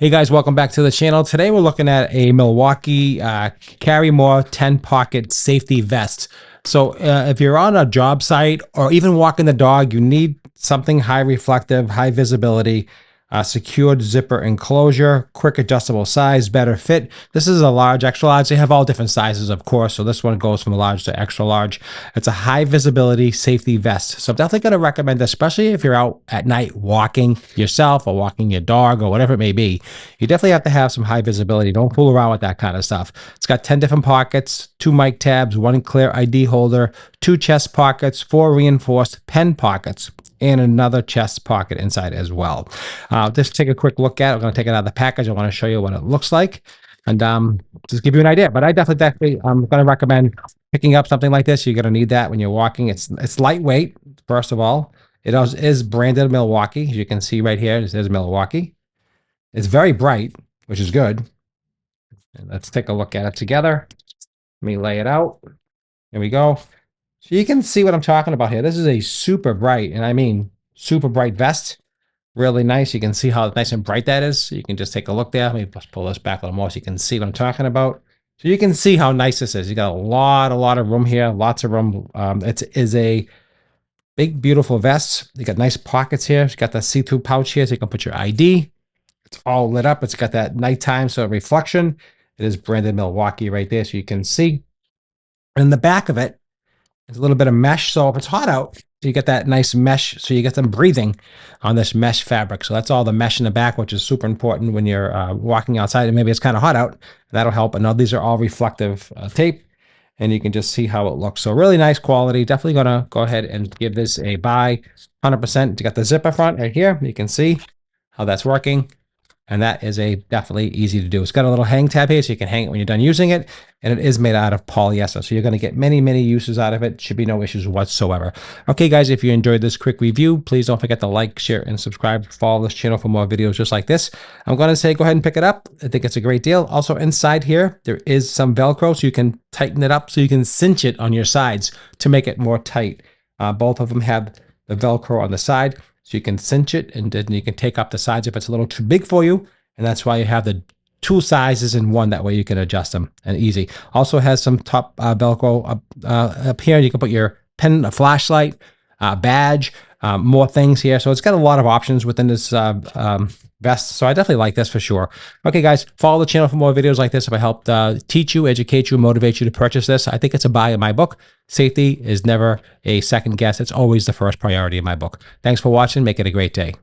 Hey guys, welcome back to the channel. Today we're looking at a Milwaukee Carry More 10 pocket safety vest. So if you're on a job site or even walking the dog, you need something high reflective, high visibility, secured zipper enclosure, quick adjustable size, better fit. This is a large, extra large. They have all different sizes, of course. So this one goes from large to extra large. It's a high visibility safety vest. So I'm definitely going to recommend this, especially if you're out at night walking yourself or walking your dog or whatever it may be. You definitely have to have some high visibility. Don't fool around with that kind of stuff. It's got 10 different pockets, 2 mic tabs, 1 clear ID holder, 2 chest pockets, 4 reinforced pen pockets, and another chest pocket inside as well. Just take a quick look at it. I'm going to take it out of the package. I want to show you what it looks like and just give you an idea. But I definitely, I'm going to recommend picking up something like this. You're going to need that when you're walking. It's lightweight, first of all. It is branded Milwaukee. As you can see right here, it says Milwaukee. It's very bright, which is good. And let's take a look at it together. Let me lay it out. Here we go. So you can see what I'm talking about here. This is a super bright, and I mean super bright vest. Really nice. You can see how nice and bright that is. So you can just take a look there. Let me just pull this back a little more so you can see what I'm talking about. So you can see how nice this is. You got a lot of room here. Lots of room. It is a big, beautiful vest. You got nice pockets here. You got the see-through pouch here so you can put your ID. It's all lit up. It's got that nighttime sort of reflection. It is branded Milwaukee right there so you can see. And in the back of it, there's a little bit of mesh. So if it's hot out, you get that nice mesh. So you get them breathing on this mesh fabric. So that's all the mesh in the back, which is super important when you're walking outside and maybe it's kind of hot out. That'll help. And now these are all reflective tape. And you can just see how it looks. So really nice quality. Definitely going to go ahead and give this a buy 100%. You got the zipper front right here. You can see how that's working. And that is definitely easy to do. It's got a little hang tab here so you can hang it when you're done using it. And it is made out of polyester. So you're going to get many, many uses out of it. Should be no issues whatsoever. Okay, guys, if you enjoyed this quick review, please don't forget to like, share, and subscribe. Follow this channel for more videos just like this. I'm going to say go ahead and pick it up. I think it's a great deal. Also inside here, there is some Velcro so you can tighten it up so you can cinch it on your sides to make it more tight. Both of them have the Velcro on the side. So you can cinch it and then you can take up the sides if it's a little too big for you. And that's why you have the 2 sizes in one. That way you can adjust them and easy. Also has some top Velcro up here. You can put your pen, a flashlight, badge, more things here. So it's got a lot of options within this vest. So I definitely like this for sure. Okay, guys, follow the channel for more videos like this. If I helped teach you, educate you, motivate you to purchase this, I think it's a buy in my book. Safety is never a second guess. It's always the first priority in my book. Thanks for watching. Make it a great day.